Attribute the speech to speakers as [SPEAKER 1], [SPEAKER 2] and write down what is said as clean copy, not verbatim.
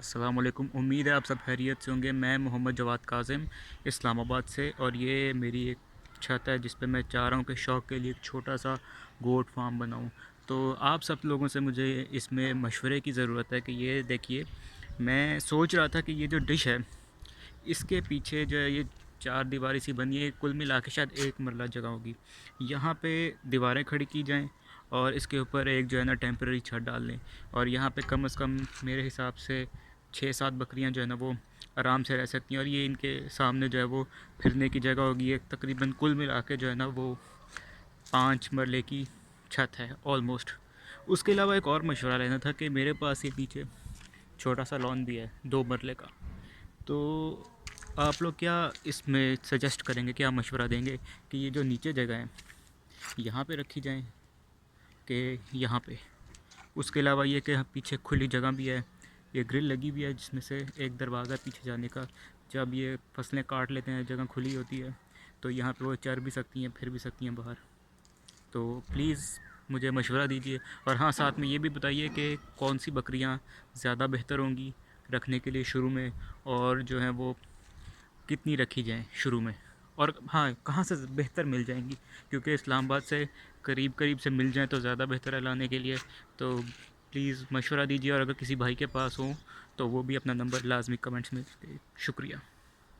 [SPEAKER 1] अस्सलाम वालेकुम। उम्मीद है आप सब खैरियत से होंगे। मैं मोहम्मद जवाद काज़िम इस्लामाबाद से, और ये मेरी एक छत है जिस पे मैं चाह रहा हूँ कि शौक़ के लिए एक छोटा सा गोट फार्म बनाऊँ। तो आप सब लोगों से मुझे इसमें मशवरे की ज़रूरत है कि ये देखिए, मैं सोच रहा था कि ये जो डिश है इसके पीछे जो है ये चार दीवारी सी बनी है, कुल मिला के शायद एक मरला जगह होगी। यहाँ पे दीवारें खड़ी की जाएं और इसके ऊपर एक जो है ना टेम्परेरी छत डाल लें, और यहाँ पे कम से कम मेरे हिसाब से 6-7 बकरियाँ जो है ना वो आराम से रह सकती हैं, और ये इनके सामने जो है वो फिरने की जगह होगी। एक तकरीबन कुल मिला के जो है ना वो 5 मरले की छत है ऑलमोस्ट। उसके अलावा एक और मशवरा लेना था कि मेरे पास ये पीछे छोटा सा लॉन भी है 2 मरले का। तो आप लोग क्या इसमें सजेस्ट करेंगे, क्या मशवरा देंगे कि ये जो नीचे जगह है यहाँ पे रखी जाए कि यहाँ पे? उसके अलावा ये कि पीछे खुली जगह भी है, ये ग्रिल लगी हुई है जिसमें से एक दरवाज़ा पीछे जाने का। जब ये फसलें काट लेते हैं, जगह खुली होती है, तो यहाँ पे वो चर भी सकती हैं, फिर भी सकती हैं बाहर। तो प्लीज़ मुझे मशवरा दीजिए, और हाँ, साथ में ये भी बताइए कि कौन सी बकरियाँ ज़्यादा बेहतर होंगी रखने के लिए शुरू में, और जो है वो कितनी रखी जाएँ शुरू में, और हाँ, कहाँ से बेहतर मिल जाएंगी, क्योंकि इस्लामाबाद से करीब करीब से मिल जाए तो ज़्यादा बेहतर है लाने के लिए। तो प्लीज़ मशवरा दीजिए, और अगर किसी भाई के पास हो तो वो भी अपना नंबर लाजमी कमेंट्स में दे। शुक्रिया।